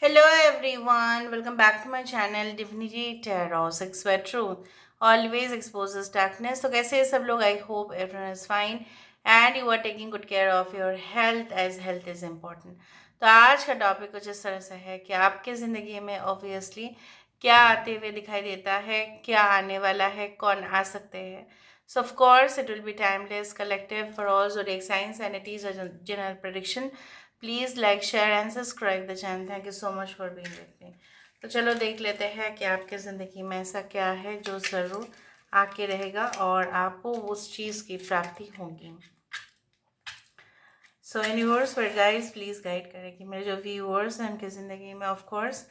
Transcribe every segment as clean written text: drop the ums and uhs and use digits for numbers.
Hello everyone, welcome back to my channel Divinity Tarot 6 where truth always exposes darkness. तो कैसे हैं सब लोग? I hope everyone is fine and you are taking good care of your health as health is important. तो आज का topic कुछ इस तरह से है कि आपके ज़िंदगी में ऑब्वियसली क्या आते हुए दिखाई देता है, क्या आने वाला है, कौन आ सकते हैं. So of course it will be timeless, collective for all zodiac signs and it is a general prediction. Please like share and subscribe the channel. Thank you so much for being with me. तो चलो देख लेते हैं कि आपके ज़िंदगी में ऐसा क्या है जो ज़रूर आके रहेगा और आपको उस चीज़ की प्राप्ति होगी. सो यूनिवर्स पर गाइड्स प्लीज़ गाइड करें कि मेरे जो व्यूअर्स हैं उनकी ज़िंदगी में ऑफ कोर्स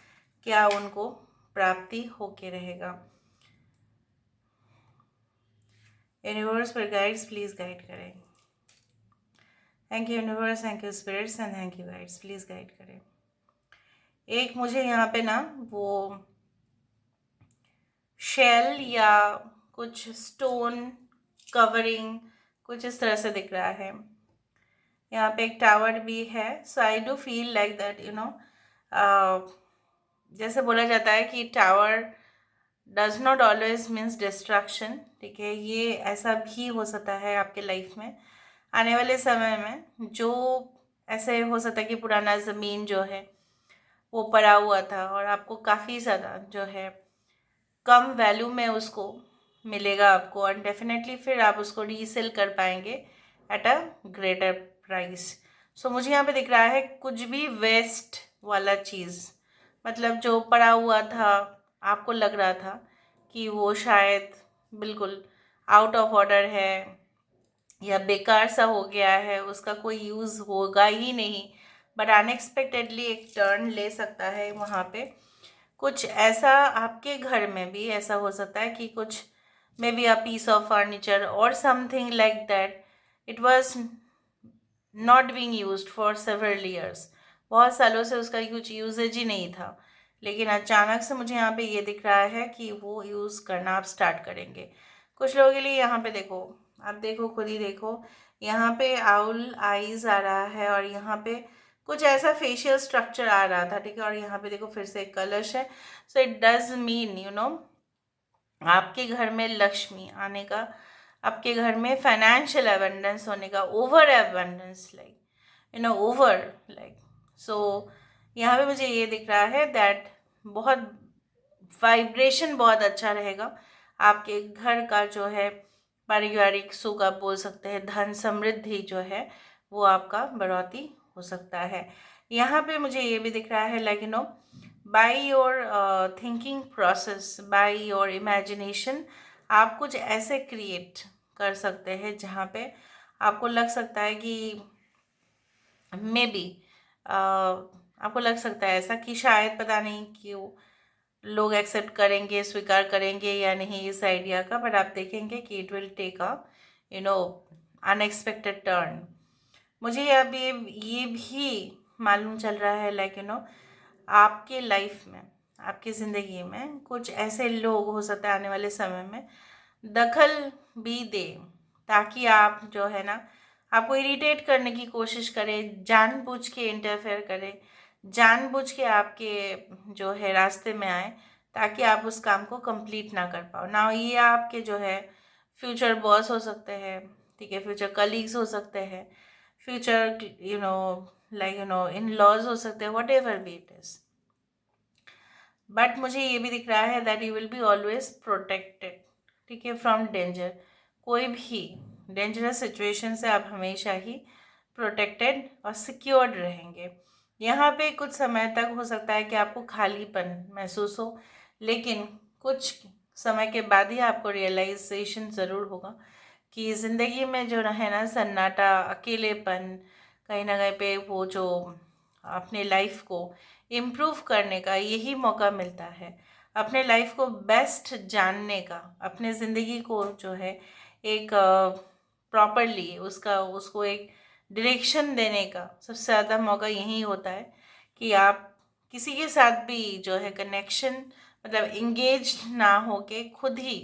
क्या उनको प्राप्ति होके रहेगा. यूनिवर्स पर गाइड्स प्लीज़ गाइड करें. Thank you universe, thank you spirits and thank you guides. Please guide करें. एक मुझे यहाँ पे ना वो शेल या कुछ स्टोन कवरिंग कुछ इस तरह से दिख रहा है. यहाँ पे एक टावर भी है. So I do feel like that जैसे बोला जाता है कि tower does not always means destruction. ठीक है, ये ऐसा भी हो सकता है आपके लाइफ में आने वाले समय में. जो ऐसे हो सकता है कि पुराना ज़मीन जो है वो पड़ा हुआ था और आपको काफ़ी ज़्यादा जो है कम वैल्यू में उसको मिलेगा आपको और डेफिनेटली फिर आप उसको रीसेल कर पाएंगे एट अ ग्रेटर प्राइस. सो मुझे यहाँ पे दिख रहा है कुछ भी वेस्ट वाला चीज़, मतलब जो पड़ा हुआ था आपको लग रहा था कि वो शायद बिल्कुल आउट ऑफ ऑर्डर है या बेकार सा हो गया है, उसका कोई यूज़ होगा ही नहीं, बट अनएक्सपेक्टेडली एक टर्न ले सकता है वहाँ पे. कुछ ऐसा आपके घर में भी ऐसा हो सकता है कि कुछ maybe a piece of furniture और something like that it was not being used for several years. बहुत सालों से उसका कुछ यूजेज ही नहीं था, लेकिन अचानक से मुझे यहाँ पे ये दिख रहा है कि वो यूज़ करना आप स्टार्ट करेंगे. कुछ लोगों के लिए यहाँ पे देखो, आप देखो, खुद ही देखो, यहाँ पे आउल आईज आ रहा है और यहाँ पे कुछ ऐसा फेशियल स्ट्रक्चर आ रहा था. ठीक है, और यहाँ पे देखो फिर से एक कलश है. सो इट डज मीन आपके घर में लक्ष्मी आने का, आपके घर में फाइनेंशियल अबंडेंस होने का, over abundance like over like. So यहाँ पे मुझे ये दिख रहा है दैट बहुत वाइब्रेशन बहुत अच्छा रहेगा आपके घर का जो है. पारिवारिक सुख आप बोल सकते हैं, धन समृद्धि जो है वो आपका बढ़ोतरी हो सकता है. यहाँ पे मुझे ये भी दिख रहा है like by your thinking process, by your imagination आप कुछ ऐसे क्रिएट कर सकते हैं जहाँ पे आपको लग सकता है कि मे बी आपको लग सकता है ऐसा कि शायद पता नहीं क्यों लोग एक्सेप्ट करेंगे, स्वीकार करेंगे या नहीं इस आइडिया का, बट आप देखेंगे कि it will take a you know unexpected turn. मुझे अभी ये भी मालूम चल रहा है लाइक आपके लाइफ में, आपकी ज़िंदगी में कुछ ऐसे लोग हो सकते हैं आने वाले समय में दखल भी दे, ताकि आप जो है ना आपको इरिटेट करने की कोशिश करें, जानबूझ के इंटरफेयर करें, जानबूझ के आपके जो है रास्ते में आए ताकि आप उस काम को कंप्लीट ना कर पाओ ना. ये आपके जो है फ्यूचर बॉस हो सकते हैं. ठीक है, फ्यूचर कलीग्स हो सकते हैं, फ्यूचर लाइक इन लॉज हो सकते हैं, what ever be it is. But मुझे ये भी दिख रहा है that you will be always protected. ठीक है, फ्रॉम डेंजर. कोई भी डेंजरस सिचुएशन से आप हमेशा ही प्रोटेक्टेड और सिक्योर्ड रहेंगे. यहाँ पे कुछ समय तक हो सकता है कि आपको खालीपन महसूस हो, लेकिन कुछ समय के बाद ही आपको रियलाइजेशन ज़रूर होगा कि ज़िंदगी में जो है ना सन्नाटा, अकेलेपन, कहीं ना कहीं पे वो जो अपने लाइफ को इम्प्रूव करने का यही मौका मिलता है. अपने लाइफ को बेस्ट जानने का, अपने ज़िंदगी को जो है एक प्रॉपरली उसका उसको एक डायरेक्शन देने का सबसे ज़्यादा मौका यही होता है कि आप किसी के साथ भी जो है कनेक्शन मतलब इंगेज ना हो के खुद ही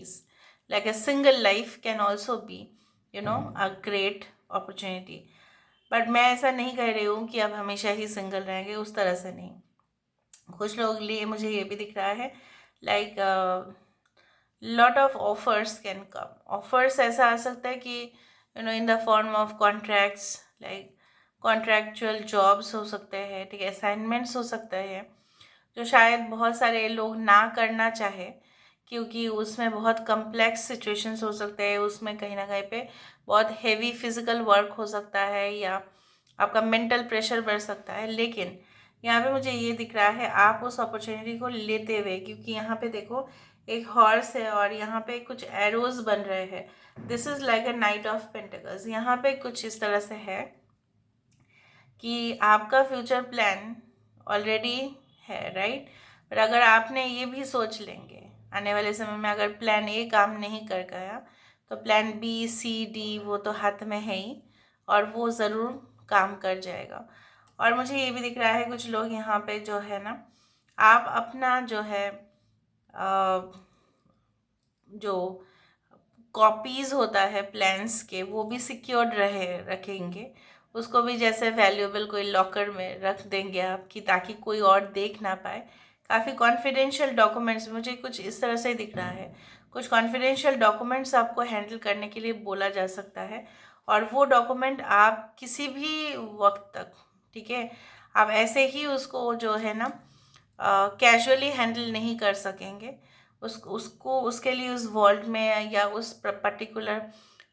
like a single life can also be a great opportunity. But मैं ऐसा नहीं कह रही हूँ कि आप हमेशा ही सिंगल रहेंगे, उस तरह से नहीं. कुछ लोगों के लिए मुझे ये भी दिख रहा है like lot of offers can come. Offers ऐसा आ सकता है कि इन the form of contracts, like contractual jobs हो सकते हैं, ठीक है, असाइनमेंट्स हो सकते हैं, जो शायद बहुत सारे लोग ना करना चाहे, क्योंकि उसमें बहुत कम्प्लेक्स सिचुएशंस हो सकते हैं, उसमें कहीं ना कहीं पे बहुत हेवी फिजिकल वर्क हो सकता है या आपका मेंटल प्रेशर बढ़ सकता है। लेकिन यहाँ पे मुझे ये दिख रहा है आप उस अपॉर्चुनिटी को लेते हुए, क्योंकि यहाँ पे देखो एक हॉर्स है और यहाँ पे कुछ एरोज बन रहे हैं। This is like a night of pentacles. यहाँ पे कुछ इस तरह से है कि आपका फ्यूचर प्लान ऑलरेडी है, राइट। पर अगर आपने ये भी सोच लेंगे आने वाले समय में अगर प्लान ए काम नहीं कर गया तो प्लान बी सी डी वो तो हाथ में है ही, और वो ज़रूर काम कर जाएगा। और मुझे ये भी दिख रहा है कुछ लोग यहाँ पे जो है ना, आप अपना जो है जो कॉपीज़ होता है प्लान्स के वो भी सिक्योर्ड रखेंगे। उसको भी जैसे वैल्यूएबल कोई लॉकर में रख देंगे आप, कि ताकि कोई और देख ना पाए। काफ़ी कॉन्फिडेंशियल डॉक्यूमेंट्स मुझे कुछ इस तरह से दिख रहा है। कुछ कॉन्फिडेंशियल डॉक्यूमेंट्स आपको हैंडल करने के लिए बोला जा सकता है, और वो डॉक्यूमेंट आप किसी भी वक्त तक, ठीक है, आप ऐसे ही उसको जो है ना कैजुअली हैंडल नहीं कर सकेंगे। उसको उसके लिए उस वॉल्ट में या उस पर्टिकुलर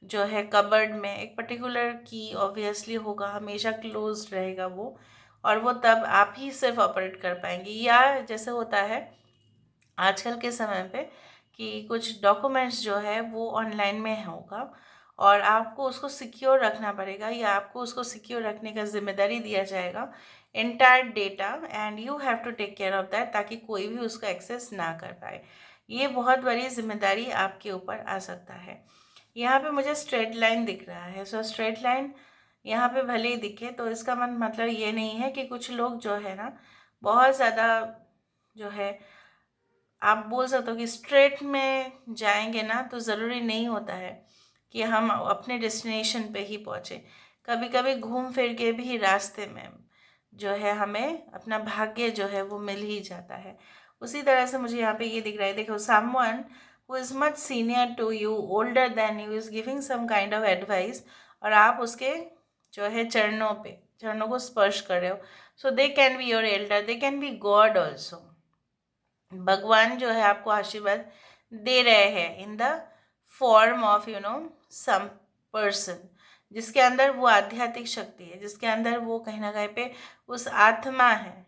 जो है कबर्ड में एक पर्टिकुलर की ऑब्वियसली होगा, हमेशा क्लोज रहेगा वो, और वो तब आप ही सिर्फ ऑपरेट कर पाएंगे। या जैसे होता है आजकल के समय पे कि कुछ डॉक्यूमेंट्स जो है वो ऑनलाइन में होगा और आपको उसको सिक्योर रखना पड़ेगा, या आपको उसको सिक्योर रखने का जिम्मेदारी दिया जाएगा, entire data, and you have to take care of that, ताकि कोई भी उसका एक्सेस ना कर पाए। ये बहुत बड़ी जिम्मेदारी आपके ऊपर आ सकता है। यहाँ पे मुझे स्ट्रेट लाइन दिख रहा है। सो स्ट्रेट लाइन यहाँ पे भले ही दिखे तो इसका मतलब ये नहीं है कि कुछ लोग जो है ना बहुत ज़्यादा जो है, आप बोल सकते हो कि स्ट्रेट में जाएंगे ना तो ज़रूरी नहीं होता है कि हम अपने डेस्टिनेशन पे ही पहुँचे। कभी कभी घूम फिर के भी रास्ते में जो है हमें अपना भाग्य जो है वो मिल ही जाता है। उसी तरह से मुझे यहाँ पे ये दिख रहा है, देखो, someone who is much senior to you, older than you, is giving some kind of advice, और आप उसके जो है चरणों को स्पर्श कर रहे हो। So they can be your elder, they can be God also. भगवान जो है आपको आशीर्वाद दे रहे हैं in the form of some person, जिसके अंदर वो आध्यात्मिक शक्ति है, जिसके अंदर वो कहीं ना कहीं पे उस आत्मा है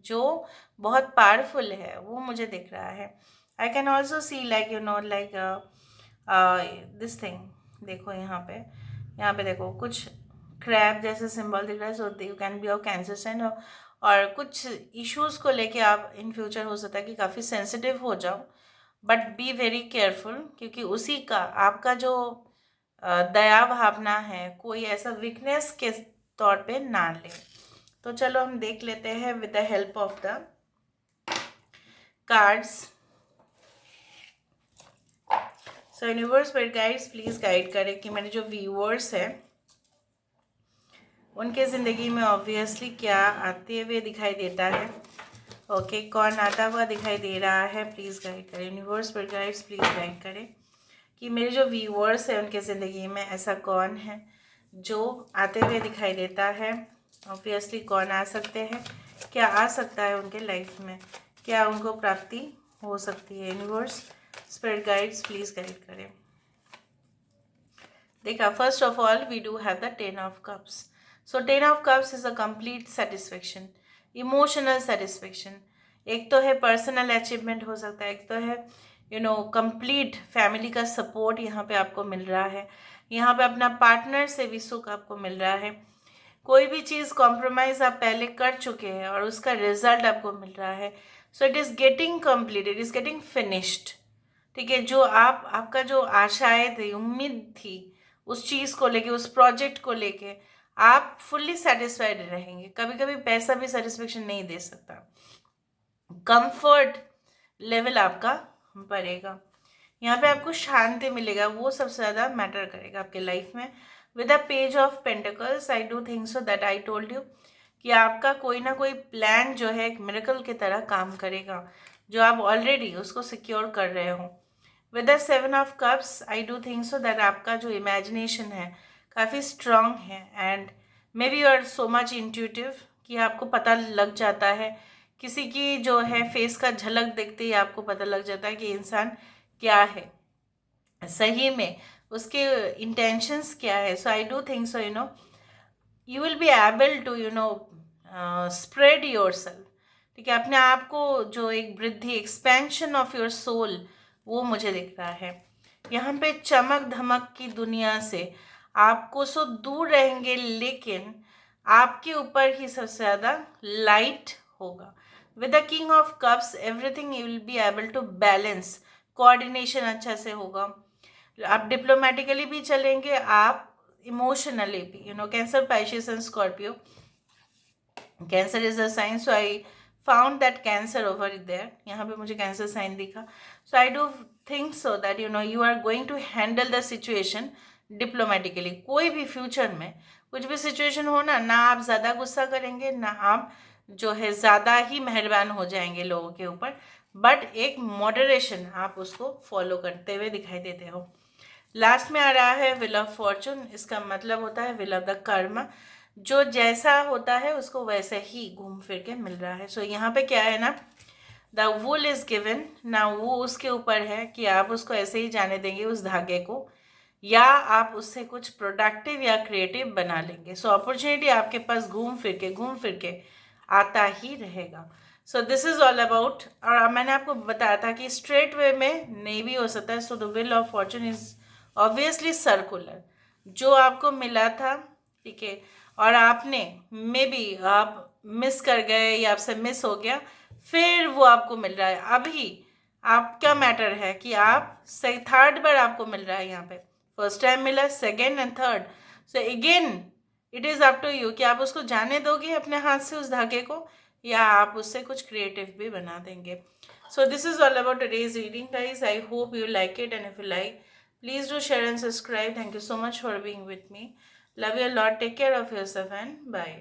जो बहुत पावरफुल है, वो मुझे दिख रहा है। I can also see like like this thing. देखो यहाँ पे देखो कुछ क्रैब जैसे सिंबल दिख रहा है। So you can be of cancer sign, और कुछ इश्यूज़ को लेके आप इन फ्यूचर हो सकता है कि काफ़ी सेंसिटिव हो जाओ, बट बी वेरी केयरफुल, क्योंकि उसी का आपका जो दया भावना है कोई ऐसा वीकनेस के तौर पे ना ले। तो चलो हम देख लेते हैं with the help of the cards. So universe पर गाइड्स प्लीज़ गाइड करें कि मेरे जो व्यूअर्स हैं उनके ज़िंदगी में ऑब्वियसली क्या आते हुए दिखाई देता है। ओके, कौन आता हुआ दिखाई दे रहा है, प्लीज़ गाइड करें। यूनिवर्स पर गाइड्स प्लीज़ गाइड करें कि मेरे जो व्यूअर्स हैं उनके ज़िंदगी में ऐसा कौन है जो आते हुए दिखाई देता है। ऑब्वियसली कौन आ सकते हैं, क्या आ सकता है उनके लाइफ में, क्या उनको प्राप्ति हो सकती है। Universe spirit guides please guide करें। देखा, first of all we do have the 10 of cups. So 10 of cups is a complete satisfaction, emotional satisfaction. एक तो है पर्सनल अचीवमेंट हो सकता है, एक तो है कंप्लीट फैमिली का सपोर्ट यहाँ पे आपको मिल रहा है, यहाँ पे अपना पार्टनर से भी सुख आपको मिल रहा है। कोई भी चीज़ कॉम्प्रोमाइज़ आप पहले कर चुके हैं और उसका रिजल्ट आपको मिल रहा है। So it is getting complete, it is getting finished, ठीक है। जो आपका जो आशाएं थी, उम्मीद थी उस चीज़ को लेके, उस प्रोजेक्ट को लेके, आप फुल्ली सेटिस्फाइड रहेंगे। कभी कभी पैसा भी सेटिस्फेक्शन नहीं दे सकता, कंफर्ट लेवल आपका बढ़ेगा, यहाँ पे आपको शांति मिलेगा, वो सबसे ज़्यादा मैटर करेगा आपके लाइफ में। With the page of pentacles I do think so that I told you कि आपका कोई ना कोई प्लान जो है एक मिरेकल की तरह काम करेगा, जो आप ऑलरेडी उसको सिक्योर कर रहे हो। With the 7 of cups I do think so that आपका जो इमेजिनेशन है काफ़ी स्ट्रांग है, and maybe you are so much intuitive कि आपको पता लग जाता है, किसी की जो है फेस का झलक देखते ही आपको पता लग जाता है कि इंसान क्या है, सही में उसके इंटेंशंस क्या है। So I do think so you will be able to spread yourself, ठीक है, अपने आप को जो एक वृद्धि, एक्सपेंशन ऑफ योर सोल, वो मुझे दिख रहा है। यहाँ पे चमक धमक की दुनिया से आपको सो दूर रहेंगे, लेकिन आपके ऊपर ही सबसे ज़्यादा लाइट होगा। With the king of cups everything you will be able to balance, coordination अच्छा से होगा, आप डिप्लोमेटिकली भी चलेंगे, आप इमोशनली भी, Cancer, Pisces and Scorpio. Cancer is a sign, so I found that Cancer over there, यहाँ पे मुझे कैंसर साइन दिखा। So I do think so that you are going to handle the situation diplomatically. कोई भी future में कुछ भी situation हो ना आप ज़्यादा गुस्सा करेंगे, ना आप जो है ज़्यादा ही मेहरबान हो जाएंगे लोगों के ऊपर, बट एक मॉडरेशन आप उसको फॉलो करते हुए दिखाई देते हो। लास्ट में आ रहा है व्हील ऑफ फॉर्चून, इसका मतलब होता है व्हील ऑफ द कर्म, जो जैसा होता है उसको वैसे ही घूम फिर के मिल रहा है। सो यहाँ पे क्या है ना, द वूल इज गिवन ना, वो उसके ऊपर है कि आप उसको ऐसे ही जाने देंगे उस धागे को, या आप उससे कुछ प्रोडक्टिव या क्रिएटिव बना लेंगे। सो अपॉर्चुनिटी आपके पास घूम फिर के आता ही रहेगा। So this is all about, और मैंने आपको बताया था कि स्ट्रेट वे में नहीं भी हो सकता है। So the wheel of Fortune is obviously circular, जो आपको मिला था, ठीक है, और आपने मे बी आप मिस कर गए या आपसे मिस हो गया, फिर वो आपको मिल रहा है। अभी आपका मैटर है कि आप सही, थर्ड बार आपको मिल रहा है यहाँ पे, फर्स्ट टाइम मिला, second and third. So again it is up to you कि आप उसको जाने दोगे अपने हाथ से उस धागे को, या आप उससे कुछ क्रिएटिव भी बना देंगे। So this is all about today's reading guys, I hope you like it, and if you like, please do share and subscribe. Thank you so much for being with me. Love you a lot. Take care of yourself and bye.